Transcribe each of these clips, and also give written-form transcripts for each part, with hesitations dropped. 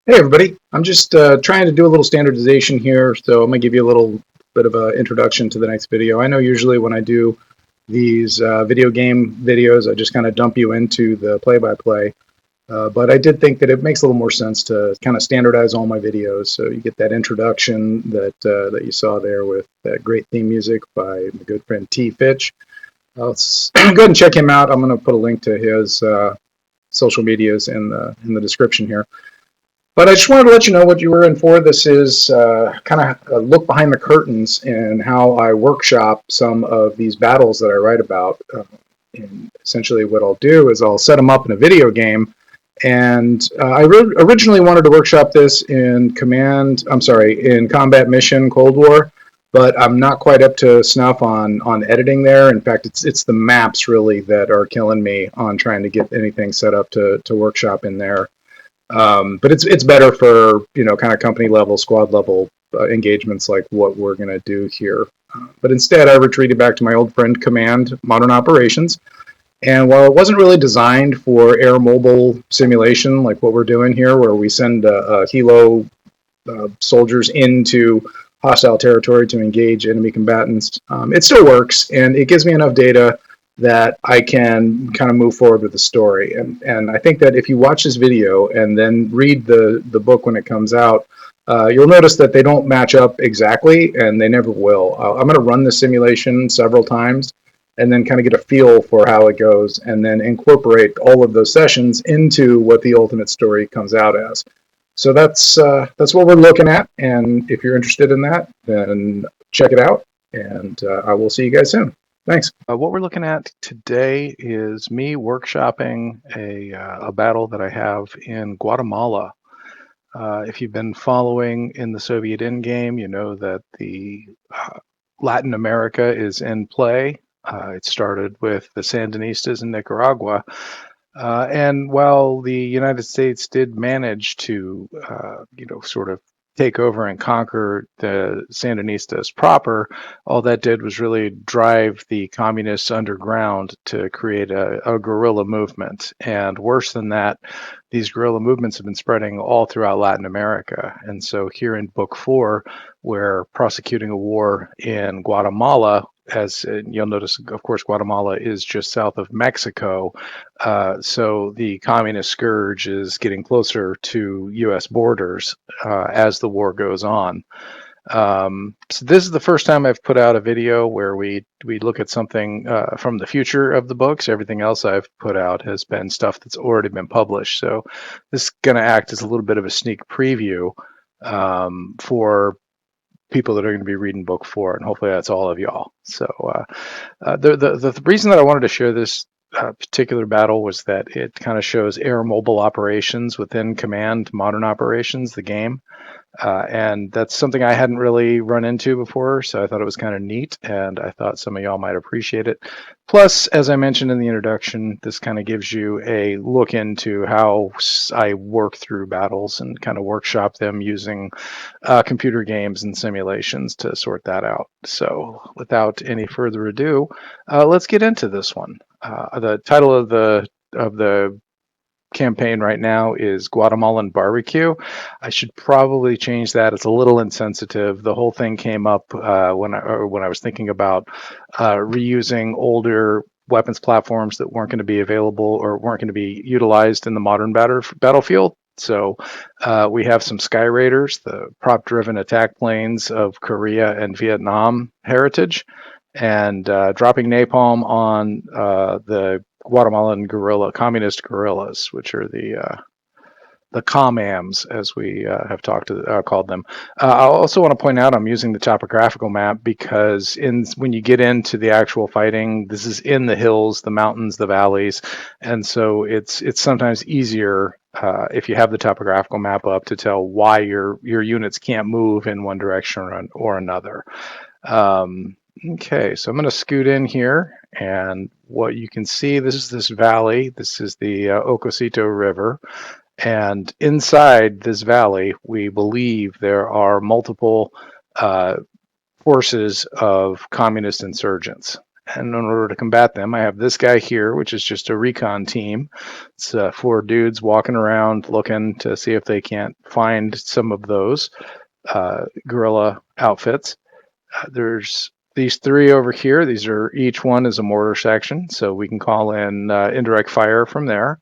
Hey everybody, I'm just trying to do a little standardization here, so I'm going to give you a little bit of an introduction to the next video. I know usually when I do these video game videos, I just kind of dump you into the play-by-play, but I did think that it makes a little more sense to kind of standardize all my videos, so you get that introduction that you saw there with that great theme music by my good friend T. Fitch. Let's go ahead and check him out. I'm going to put a link to his social medias in the description here. But I just wanted to let you know what you were in for. This is kind of a look behind the curtains in how I workshop some of these battles that I write about. And essentially, what I'll do is I'll set them up in a video game. And I originally wanted to workshop this in in Combat Mission Cold War, but I'm not quite up to snuff on editing there. In fact, it's the maps really that are killing me on trying to get anything set up to workshop in there. But it's better for kind of company level, squad level engagements like what we're going to do here. But instead, I retreated back to my old friend Command Modern Operations. And while it wasn't really designed for air mobile simulation like what we're doing here, where we send a helo soldiers into hostile territory to engage enemy combatants, it still works, and it gives me enough data that I can kind of move forward with the story. And I think that if you watch this video and then read the book when it comes out, you'll notice that they don't match up exactly, and they never will. I'm going to run the simulation several times and then kind of get a feel for how it goes, and then incorporate all of those sessions into what the ultimate story comes out as. So that's what we're looking at, and if you're interested in that, then check it out, and I will see you guys soon. Thanks. What we're looking at today is me workshopping a battle that I have in Guatemala. If you've been following in the Soviet Endgame, you know that the Latin America is in play. It started with the Sandinistas in Nicaragua. And while the United States did manage to, sort of take over and conquer the Sandinistas proper, all that did was really drive the communists underground to create a guerrilla movement. And worse than that, these guerrilla movements have been spreading all throughout Latin America. And so here in Book 4, we're prosecuting a war in Guatemala. As you'll notice, of course, Guatemala is just south of Mexico. So the communist scourge is getting closer to U.S. borders as the war goes on. So this is the first time I've put out a video where we look at something from the future of the books. Everything else I've put out has been stuff that's already been published. So this is going to act as a little bit of a sneak preview for people that are going to be reading Book 4, and hopefully that's all of y'all. So the reason that I wanted to share this particular battle was that it kind of shows air mobile operations within Command Modern Operations, the game. And that's something I hadn't really run into before, so I thought it was kind of neat, and I thought some of y'all might appreciate it. Plus, as I mentioned in the introduction, this kind of gives you a look into how I work through battles and kind of workshop them using computer games and simulations to sort that out. So without any further ado, let's get into this one. The title of the campaign right now is Guatemalan barbecue. I should probably change that. It's a little insensitive. The whole thing came up when I was thinking about reusing older weapons platforms that weren't going to be available or weren't going to be utilized in the modern battlefield. So we have some Sky Raiders, the prop-driven attack planes of Korea and Vietnam heritage, and dropping napalm on the Guatemalan communist guerrillas, which are the COMAMs, as we have called them. I also want to point out I'm using the topographical map because when you get into the actual fighting, this is in the hills, the mountains, the valleys, and so it's sometimes easier if you have the topographical map up to tell why your units can't move in one direction or another. Okay, so I'm going to scoot in here, and what you can see, this is this valley. This is the Ocosito River, and inside this valley, we believe there are multiple forces of communist insurgents. And in order to combat them, I have this guy here, which is just a recon team. It's 4 dudes walking around looking to see if they can't find some of those guerrilla outfits. There's these 3 over here. These are, each one is a mortar section, so we can call in indirect fire from there.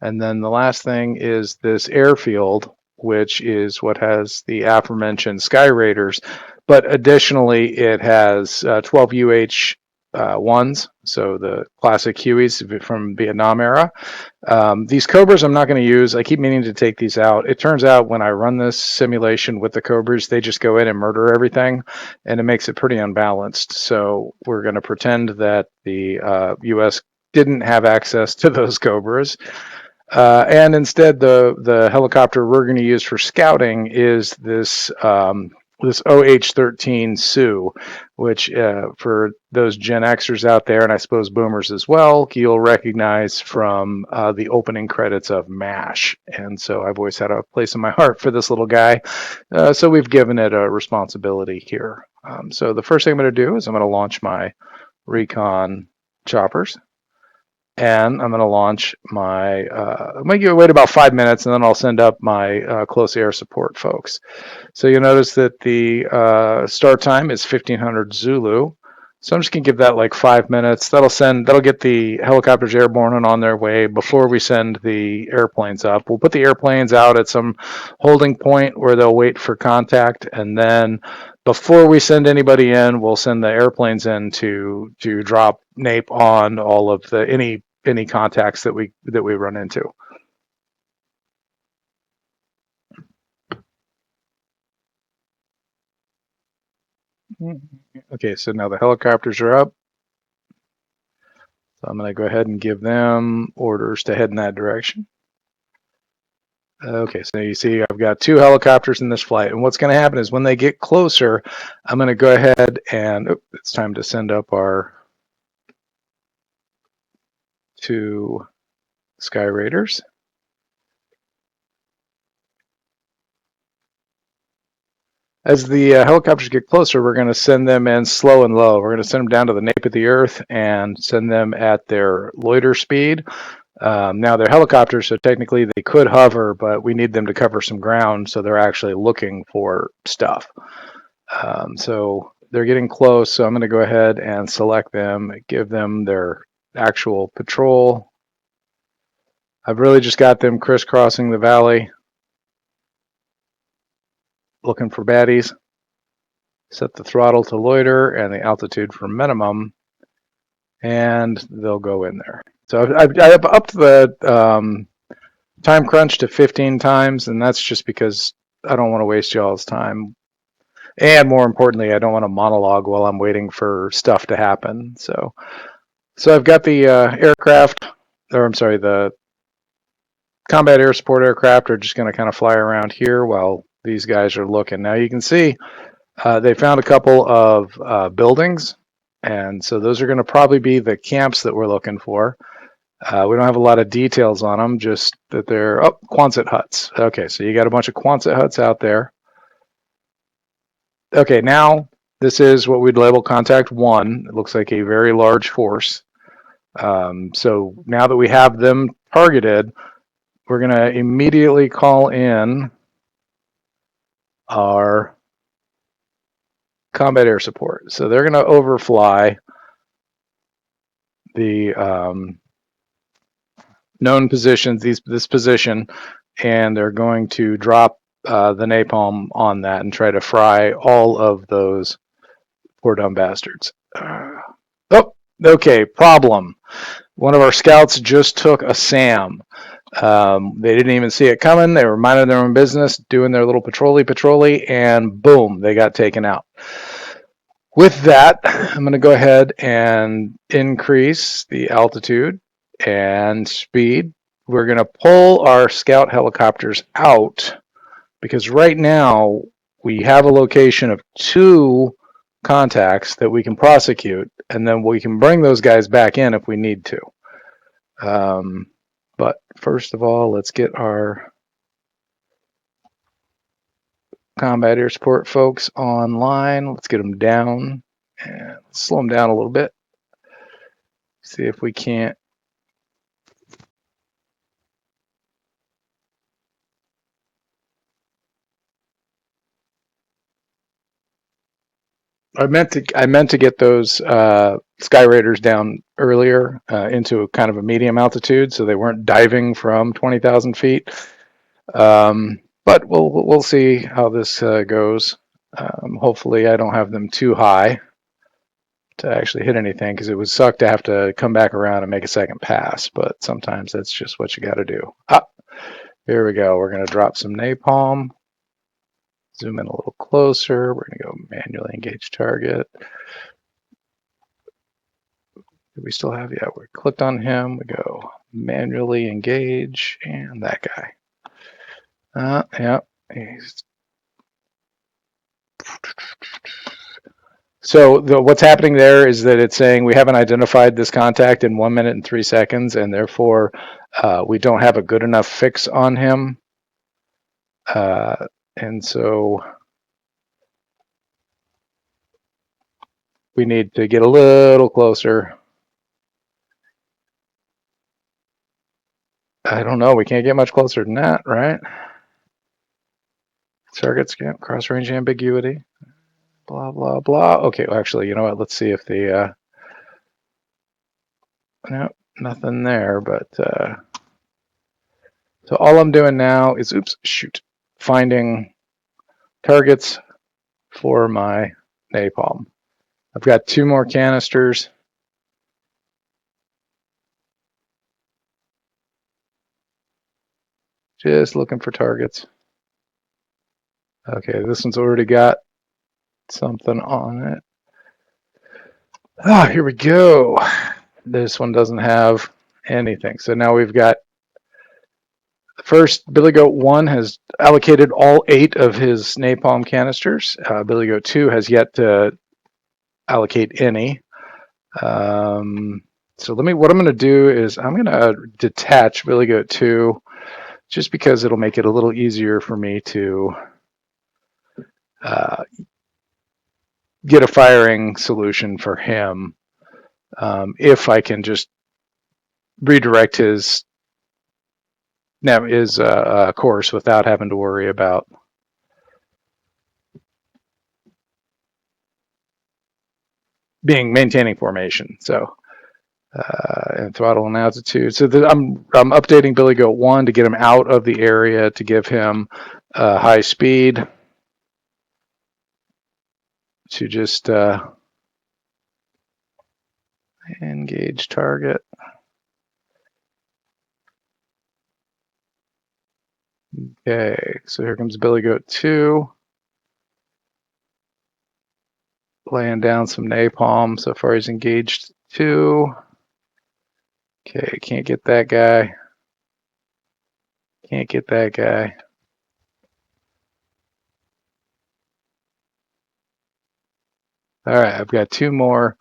And then the last thing is this airfield, which is what has the aforementioned Sky Raiders, but additionally it has 12 UH ones, so the classic Hueys from Vietnam era. These Cobras I'm not going to use. I keep meaning to take these out. It turns out when I run this simulation with the Cobras, they just go in and murder everything, and it makes it pretty unbalanced. So we're going to pretend that the US didn't have access to those Cobras. And instead, the helicopter we're going to use for scouting is this this OH-13 Sioux, which for those Gen Xers out there, and I suppose boomers as well, you'll recognize from the opening credits of MASH. And so I've always had a place in my heart for this little guy. So we've given it a responsibility here. So the first thing I'm going to do is I'm going to launch my recon choppers. And I'm going to launch my, I'm going to wait about 5 minutes, and then I'll send up my close air support folks. So you'll notice that the start time is 1500 Zulu. So I'm just going to give that like 5 minutes. That'll get the helicopters airborne and on their way before we send the airplanes up. We'll put the airplanes out at some holding point where they'll wait for contact, and then before we send anybody in, we'll send the airplanes in to drop nape on all of the any contacts that we run into. Okay, so now the helicopters are up. So I'm going to go ahead and give them orders to head in that direction. Okay, so you see I've got 2 helicopters in this flight, and what's going to happen is when they get closer, I'm going to go ahead and it's time to send up our 2 Sky Raiders. As the helicopters get closer, we're going to send them in slow and low. We're going to send them down to the nape of the earth and send them at their loiter speed. Now they're helicopters, so technically they could hover, but we need them to cover some ground, so they're actually looking for stuff. So they're getting close, so I'm going to go ahead and select them, give them their actual patrol. I've really just got them crisscrossing the valley, looking for baddies. Set the throttle to loiter and the altitude for minimum, and they'll go in there. So I've upped the time crunch to 15 times, and that's just because I don't want to waste y'all's time. And more importantly, I don't want to monologue while I'm waiting for stuff to happen. So I've got the aircraft, or I'm sorry, the combat air support aircraft are just going to kind of fly around here while these guys are looking. Now you can see they found a couple of buildings, and so those are going to probably be the camps that we're looking for. We don't have a lot of details on them, just that they're Quonset huts. Okay, so you got a bunch of Quonset huts out there. Okay, now this is what we'd label contact 1. It looks like a very large force. So now that we have them targeted, we're going to immediately call in our combat air support. So they're going to overfly the known positions, this position, and they're going to drop the napalm on that and try to fry all of those poor dumb bastards. Oh, okay, problem. One of our scouts just took a SAM. They didn't even see it coming. They were minding their own business, doing their little patrolly, and boom, they got taken out. With that, I'm going to go ahead and increase the altitude and speed. We're going to pull our scout helicopters out because right now we have a location of 2 contacts that we can prosecute, and then we can bring those guys back in if we need to. But first of all, let's get our combat air support folks online. Let's get them down and slow them down a little bit. See if we can't. I meant to get those Sky Raiders down earlier into a kind of a medium altitude, so they weren't diving from 20,000 feet. But we'll see how this goes. Hopefully, I don't have them too high to actually hit anything, because it would suck to have to come back around and make a second pass. But sometimes that's just what you got to do. Ah, here we go. We're going to drop some napalm. Zoom in a little closer. We're going to go manually engage target. Do we still have? Yeah, we clicked on him. We go manually engage, and that guy. Yeah. So what's happening there is that it's saying we haven't identified this contact in 1 minute and 3 seconds, and therefore we don't have a good enough fix on him. And so we need to get a little closer. I don't know. We can't get much closer than that, right? Target scan, cross-range ambiguity, blah, blah, blah. Okay, well, actually, you know what? Let's see if the... no, nothing there, but... so all I'm doing now is, finding targets for my napalm. I've got 2 more canisters. Just looking for targets. Okay, this one's already got something on it. Ah, here we go. This one doesn't have anything. So now we've got first, Billy Goat 1 has allocated all 8 of his napalm canisters. Billy Goat 2 has yet to allocate any. So what I'm going to do is I'm going to detach Billy Goat 2, just because it'll make it a little easier for me to get a firing solution for him, if I can just redirect his course without having to worry about maintaining formation. So and throttle and altitude. So I'm updating Billy Goat 1 to get him out of the area, to give him high speed, to just engage target. Okay, so here comes Billy Goat 2, laying down some napalm. So far he's engaged 2. Okay, can't get that guy. Can't get that guy. All right, I've got 2 more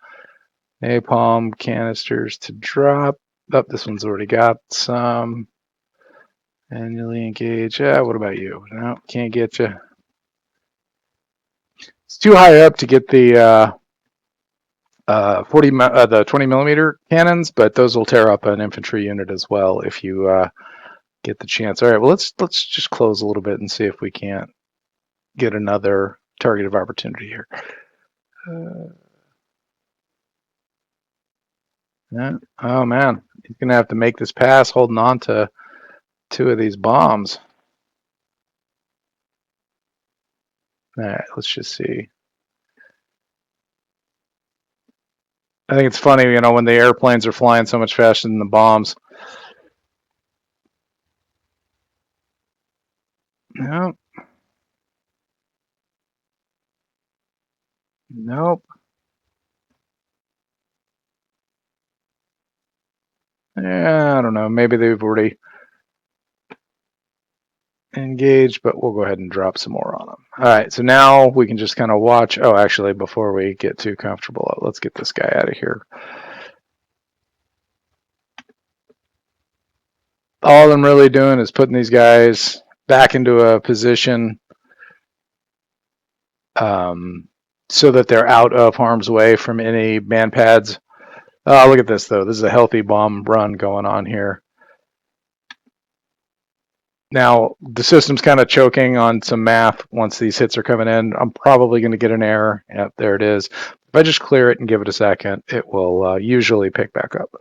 napalm canisters to drop. Oh, this one's already got some. Manually engage. Yeah, what about you? No, can't get you. It's too high up to get the the 20 millimeter cannons, but those will tear up an infantry unit as well if you get the chance. All right, well let's just close a little bit and see if we can't get another target of opportunity here. Yeah. Oh man, he's gonna have to make this pass holding on to 2 of these bombs. All right, let's just see. I think it's funny, you know, when the airplanes are flying so much faster than the bombs. Nope. Nope. Yeah, I don't know. Maybe they've already engaged, but we'll go ahead and drop some more on them. All right, so now we can just kind of watch. Oh, actually, before we get too comfortable, let's get this guy out of here. All I'm really doing is putting these guys back into a position so that they're out of harm's way from any man pads Look at this, though. This is a healthy bomb run going on here. Now, the system's kind of choking on some math once these hits are coming in. I'm probably going to get an error. Yep, there it is. If I just clear it and give it a second, it will usually pick back up.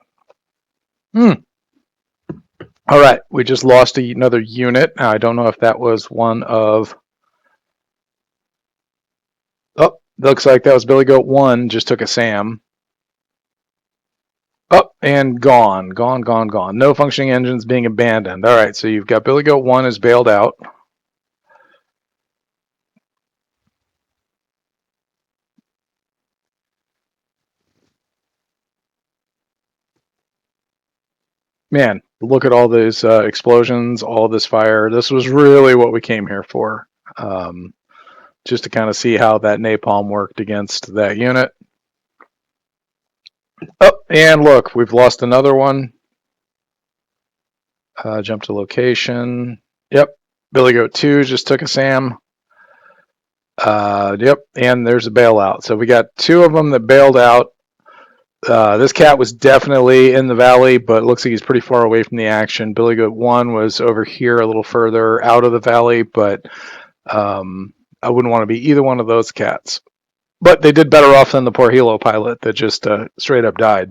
All right, we just lost another unit. Now, I don't know if that was one of... Oh, looks like that was Billy Goat 1, just took a SAM. Oh, and gone. No functioning engines being abandoned. All right, so you've got Billy Goat 1 is bailed out. Man, look at all these explosions, all this fire. This was really what we came here for. Just to kind of see how that napalm worked against that unit. Oh, and look, we've lost another one. Jump to location. Yep, Billy Goat 2 just took a SAM. Yep, and there's a bailout. So we got two of them that bailed out. This cat was definitely in the valley, but it looks like he's pretty far away from the action. Billy Goat 1 was over here a little further out of the valley, but I wouldn't want to be either one of those cats. But they did better off than the poor helo pilot that just straight up died.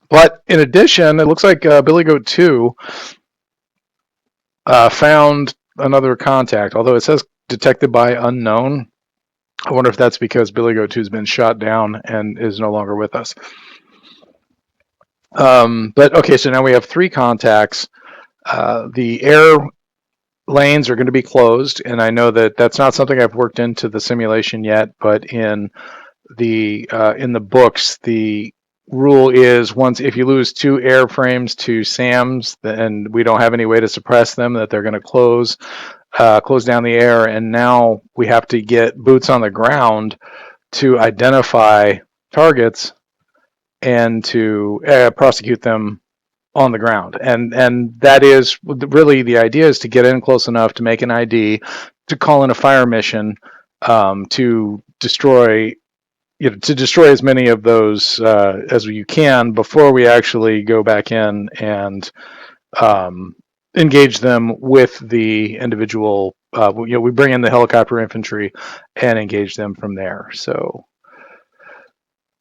But in addition, it looks like Billy Goat 2 found another contact, although it says detected by unknown. I wonder if that's because Billy Goat 2 has been shot down and is no longer with us. But okay, so now we have three contacts. The air lanes are going to be closed, and I know that that's not something I've worked into the simulation yet, but in the books, the rule is once if you lose two airframes to SAMs, and we don't have any way to suppress them, that they're going to close down the air, and now we have to get boots on the ground to identify targets and to prosecute them on the ground. And that is really the idea, is to get in close enough to make an ID, to call in a fire mission, to destroy as many of those as you can before we actually go back in and engage them with the individual. We bring in the helicopter infantry and engage them from there. So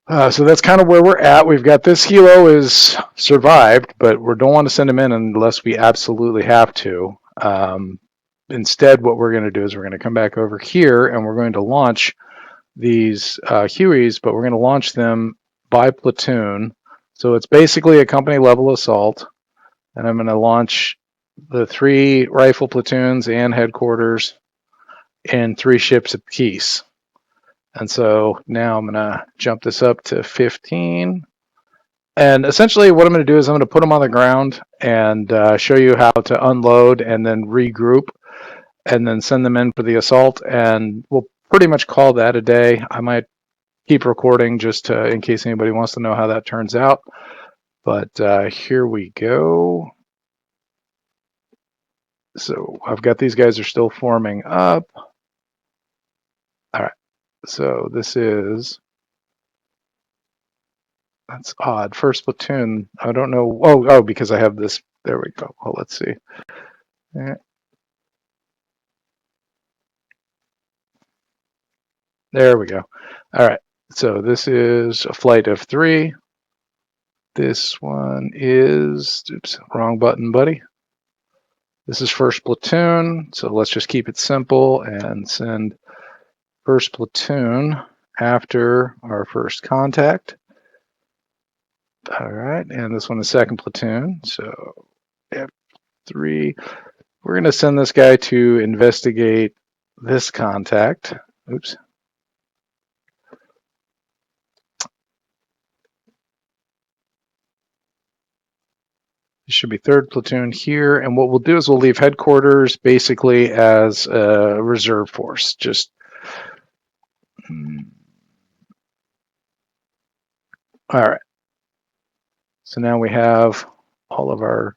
that's kind of where we're at. We've got this helo is survived, but we don't want to send him in unless we absolutely have to. Instead, what we're going to do is we're going to come back over here and we're going to launch these Hueys, but we're going to launch them by platoon. So it's basically a company level assault. And I'm going to launch the 3 rifle platoons and headquarters in 3 ships apiece. And so now I'm going to jump this up to 15. And essentially what I'm going to do is I'm going to put them on the ground and show you how to unload and then regroup and then send them in for the assault. And we'll pretty much call that a day. I might keep recording just in case anybody wants to know how that turns out. But here we go. So I've got these guys are still forming up. All right. So this is... That's odd. First platoon. I don't know. Oh, because I have this. There we go. Well, let's see. There we go. All right. So this is a flight of 3. This one is, oops, wrong button, buddy. This is first platoon. So let's just keep it simple and send first platoon after our first contact. All right, and this one is second platoon. So F3. We're going to send this guy to investigate this contact. Oops. This should be third platoon here. And what we'll do is we'll leave headquarters basically as a reserve force. Just all right. So now we have all of our,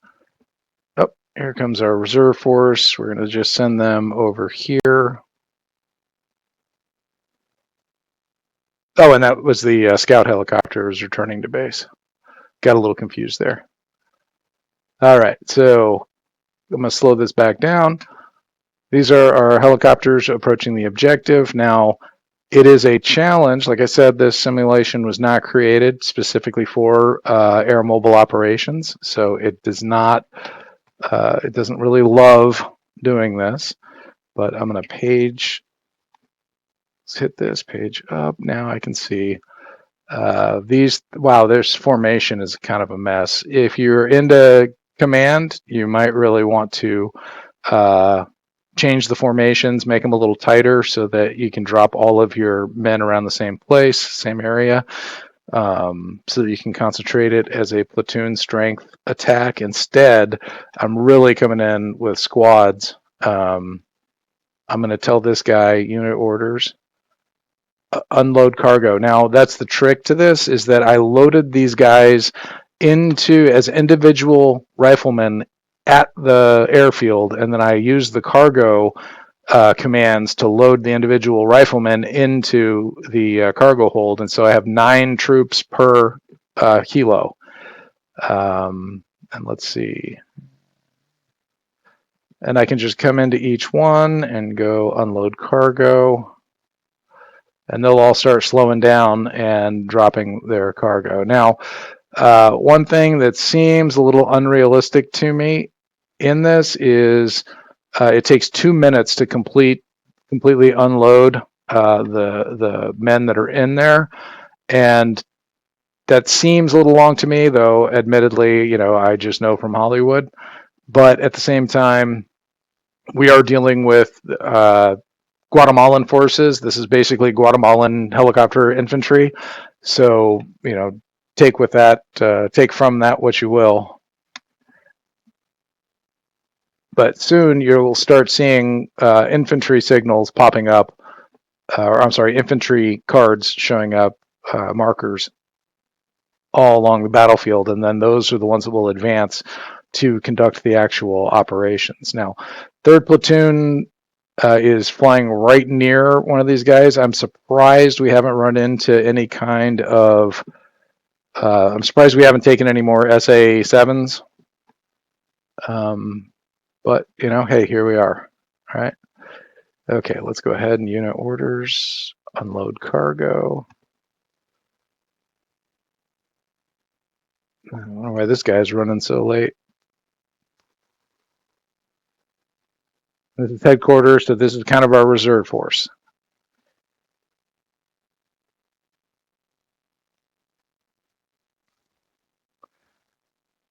oh, here comes our reserve force. We're going to just send them over here. Oh, and that was the scout helicopters returning to base. Got a little confused there. All right, so I'm going to slow this back down. These are our helicopters approaching the objective. Now, it is a challenge. Like I said, this simulation was not created specifically for air mobile operations, so it does not. It doesn't really love doing this. But I'm going to page. Let's hit this page up. Now I can see these. Wow, this formation is kind of a mess. If you're into command, you might really want to change the formations, make them a little tighter so that you can drop all of your men around the same place, same area, so that you can concentrate it as a platoon strength attack. Instead, I'm really coming in with squads. I'm going to tell this guy unit orders. Unload cargo. Now that's the trick to this, is that I loaded these guys into as individual riflemen at the airfield, and then I used the cargo commands to load the individual riflemen into the cargo hold, and so I have 9 troops per kilo. And let's see. And I can just come into each one and go unload cargo. And they'll all start slowing down and dropping their cargo. Now, one thing that seems a little unrealistic to me in this is it takes 2 minutes to completely unload the men that are in there, and that seems a little long to me, though. Admittedly, I just know from Hollywood, but at the same time, we are dealing with Guatemalan forces. This is basically Guatemalan helicopter infantry. So, take from that what you will. But soon you'll start seeing infantry signals popping up, infantry cards showing up, markers all along the battlefield, and then those are the ones that will advance to conduct the actual operations. Now, 3rd Platoon is flying right near one of these guys. I'm surprised we haven't run into any kind of. I'm surprised we haven't taken any more SA-7s. But hey, here we are. All right. Okay, let's go ahead and unit orders, unload cargo. I don't know why this guy's running so late. This is headquarters, so this is kind of our reserve force.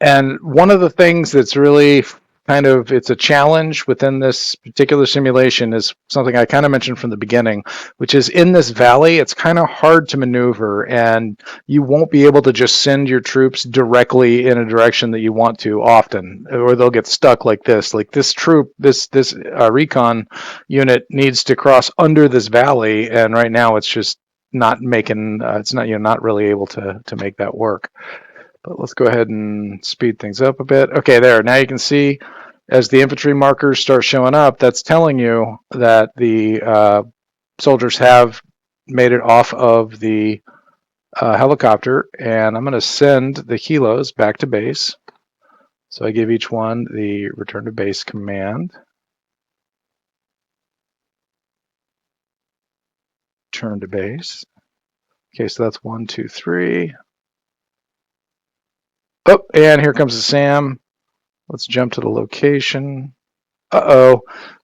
And one of the things that's really it's a challenge within this particular simulation is something I kind of mentioned from the beginning, which is in this valley, it's kind of hard to maneuver, and you won't be able to just send your troops directly in a direction that you want to often, or they'll get stuck like this. Like this troop, this recon unit needs to cross under this valley, and right now it's just not making, it's not, not really able to make that work. But let's go ahead and speed things up a bit. Okay, there. Now you can see as the infantry markers start showing up, that's telling you that the soldiers have made it off of the helicopter. And I'm going to send the helos back to base. So I give each one the return to base command. Return to base. Okay, so that's 1, 2, 3. Oh, and here comes the SAM. Let's jump to the location. Uh-oh.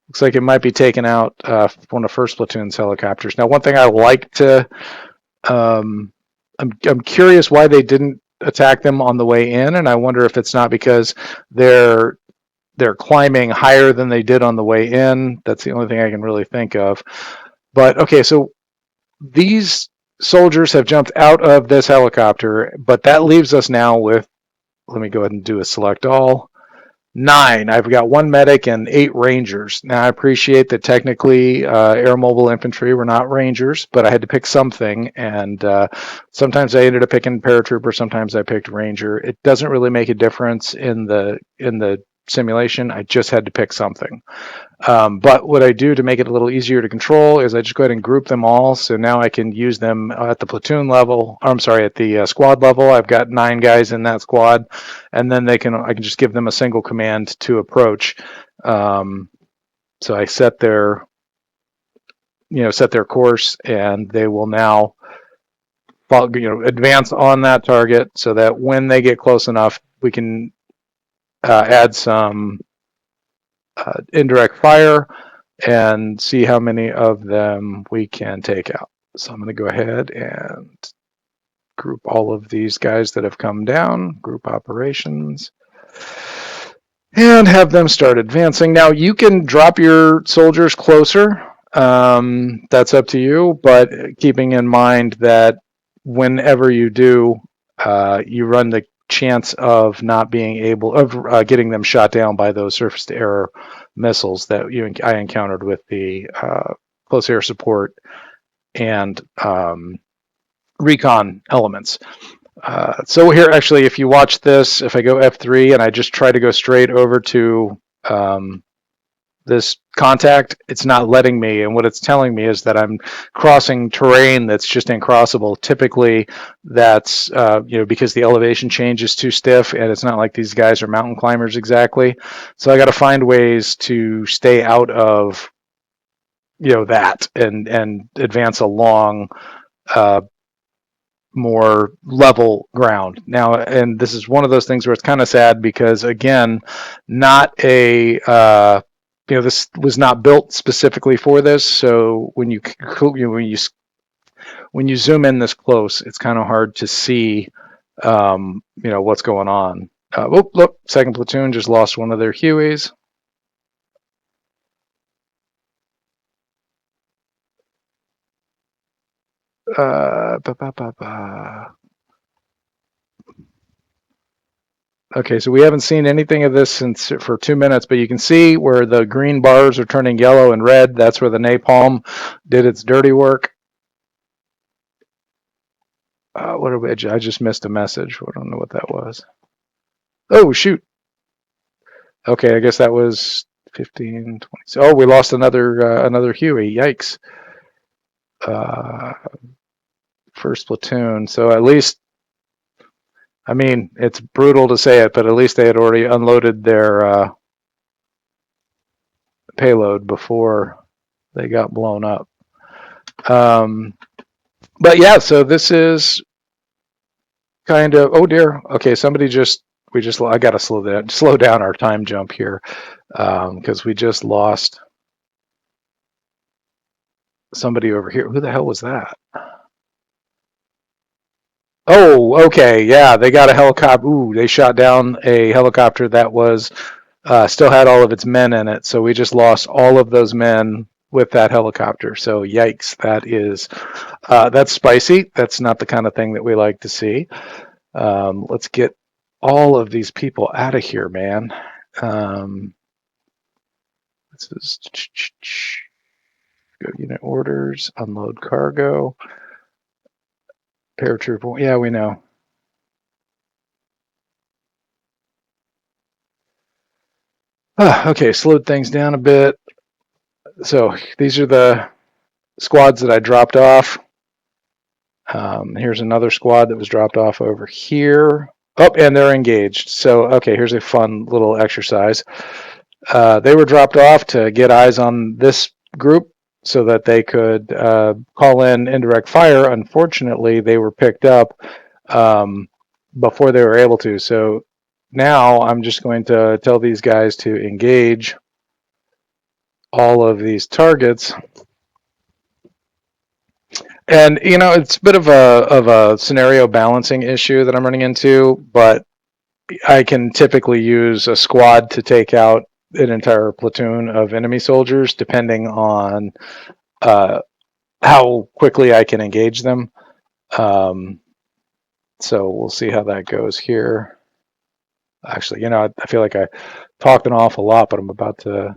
Looks like it might be taking out one of 1st Platoon's helicopters. Now, one thing I like to... I'm curious why they didn't attack them on the way in, and I wonder if it's not because they're climbing higher than they did on the way in. That's the only thing I can really think of. But, okay, so these soldiers have jumped out of this helicopter, but that leaves us now with... Let me go ahead and do a select all. 9. I've got 1 medic and 8 rangers. Now I appreciate that technically air mobile infantry were not rangers, but I had to pick something, and sometimes I ended up picking paratrooper, sometimes I picked ranger. It doesn't really make a difference in the simulation. I just had to pick something. But what I do to make it a little easier to control is I just go ahead and group them all. So now I can use them at the platoon level. Or I'm sorry, at the squad level. I've got 9 guys in that squad, and then I can just give them a single command to approach. So I set their course, and they will now advance on that target, so that when they get close enough, we can add some indirect fire and see how many of them we can take out. So I'm going to go ahead and group all of these guys that have come down, group operations, and have them start advancing. Now you can drop your soldiers closer. That's up to you, but keeping in mind that whenever you do, you run the chance of not being able of getting them shot down by those surface-to-air missiles that I encountered with the close air support and recon elements. So here, actually, if you watch this, if I go F3 and I just try to go straight over to this contact, it's not letting me, and what it's telling me is that I'm crossing terrain that's just incrossable. Typically, that's because the elevation change is too stiff, and it's not like these guys are mountain climbers exactly. So I got to find ways to stay out of that and advance along more level ground. Now, and this is one of those things where it's kind of sad because, again, not a this was not built specifically for this. So when you zoom in this close, it's kind of hard to see what's going on. Look, second platoon just lost one of their Hueys. Okay, so we haven't seen anything of this for 2 minutes, but you can see where the green bars are turning yellow and red. That's where the napalm did its dirty work. I just missed a message. I don't know what that was. Oh, shoot. Okay, I guess that was 15, 20. Oh, we lost another Huey. Yikes. First platoon. So at least, I mean, it's brutal to say it, but at least they had already unloaded their payload before they got blown up. But yeah, so this is kind of, oh dear. Okay, I got to slow down our time jump here because we just lost somebody over here. Who the hell was that? Oh, okay, yeah, they got a helicopter. Ooh, they shot down a helicopter that was still had all of its men in it. So we just lost all of those men with that helicopter. So yikes, that's spicy. That's not the kind of thing that we like to see. Let's get all of these people out of here, man. This is go unit orders, unload cargo. Paratrooper, yeah, we know. Okay, slowed things down a bit. So these are the squads that I dropped off. Here's another squad that was dropped off over here. Oh, and they're engaged. So, okay, here's a fun little exercise. They were dropped off to get eyes on this group so that they could call in indirect fire. Unfortunately, they were picked up before they were able to. So now I'm just going to tell these guys to engage all of these targets. And it's a bit of a scenario balancing issue that I'm running into, but I can typically use a squad to take out an entire platoon of enemy soldiers, depending on how quickly I can engage them. So we'll see how that goes here. Actually, I feel like I talked an awful lot, but I'm about to.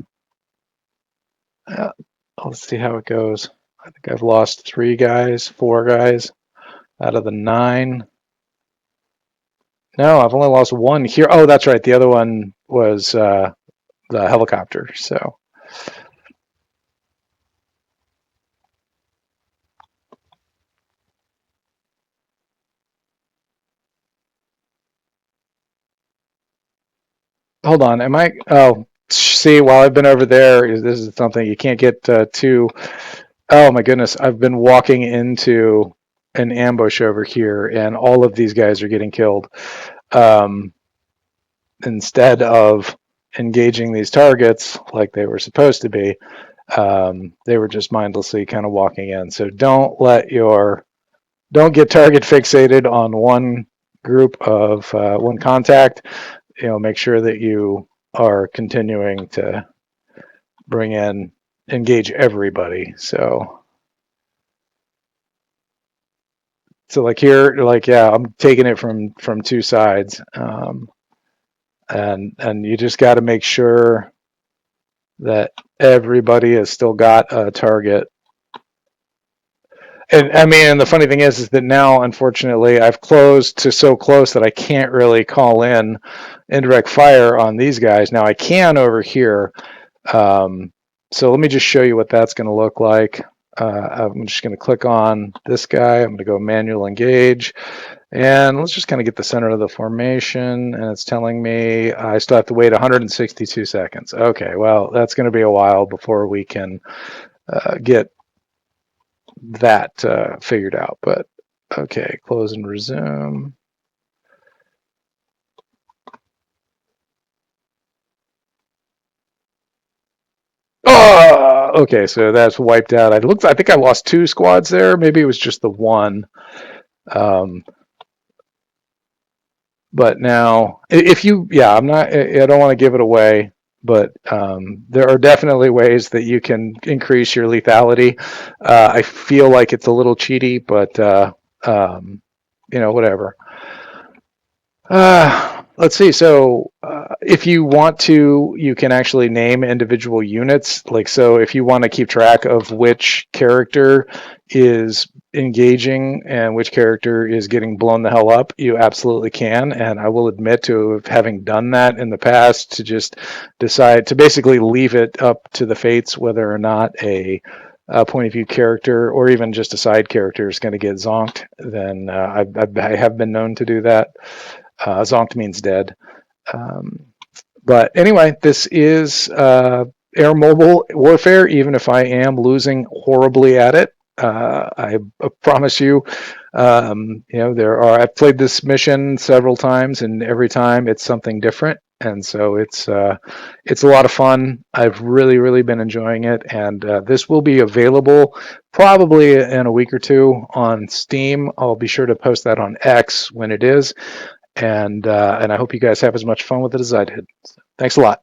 Let's see how it goes. I think I've lost 4 guys out of the 9. No, I've only lost 1 here. Oh, that's right. The other one was the helicopter. So. Hold on, am I? Oh, see, while I've been over there, this is something you can't get too. Oh my goodness, I've been walking into an ambush over here, and all of these guys are getting killed. Um, Instead of engaging these targets like they were supposed to be, they were just mindlessly kind of walking in. So don't get target fixated on one group of one contact. Make sure that you are continuing to engage everybody. So like here, like, yeah, I'm taking it from two sides. And you just got to make sure that everybody has still got a target. And I mean, and the funny thing is that now, unfortunately, I've closed to so close that I can't really call in indirect fire on these guys. Now I can over here. So let me just show you what that's going to look like. I'm just going to click on this guy. I'm going to go manual engage. And let's just kind of get the center of the formation. And it's telling me I still have to wait 162 seconds. Okay, well, that's going to be a while before we can get that figured out. But okay, close and resume. Oh, okay, so that's wiped out. I think I lost 2 squads there. Maybe it was just the one. But now, if you, yeah, I don't want to give it away, but there are definitely ways that you can increase your lethality. I feel like it's a little cheaty, but whatever. Let's see. So if you want to, you can actually name individual units. Like, so if you want to keep track of which character is engaging and which character is getting blown the hell up, you absolutely can. And I will admit to having done that in the past, to just decide to basically leave it up to the fates whether or not a point of view character or even just a side character is going to get zonked. Then I have been known to do that. Zonked means dead. But anyway, this is air mobile warfare, even if I am losing horribly at it. I promise you, I've played this mission several times, and every time it's something different. And so it's a lot of fun. I've really been enjoying it, and this will be available probably in a week or two on Steam. I'll be sure to post that on X when it is. And I hope you guys have as much fun with it as I did. Thanks a lot.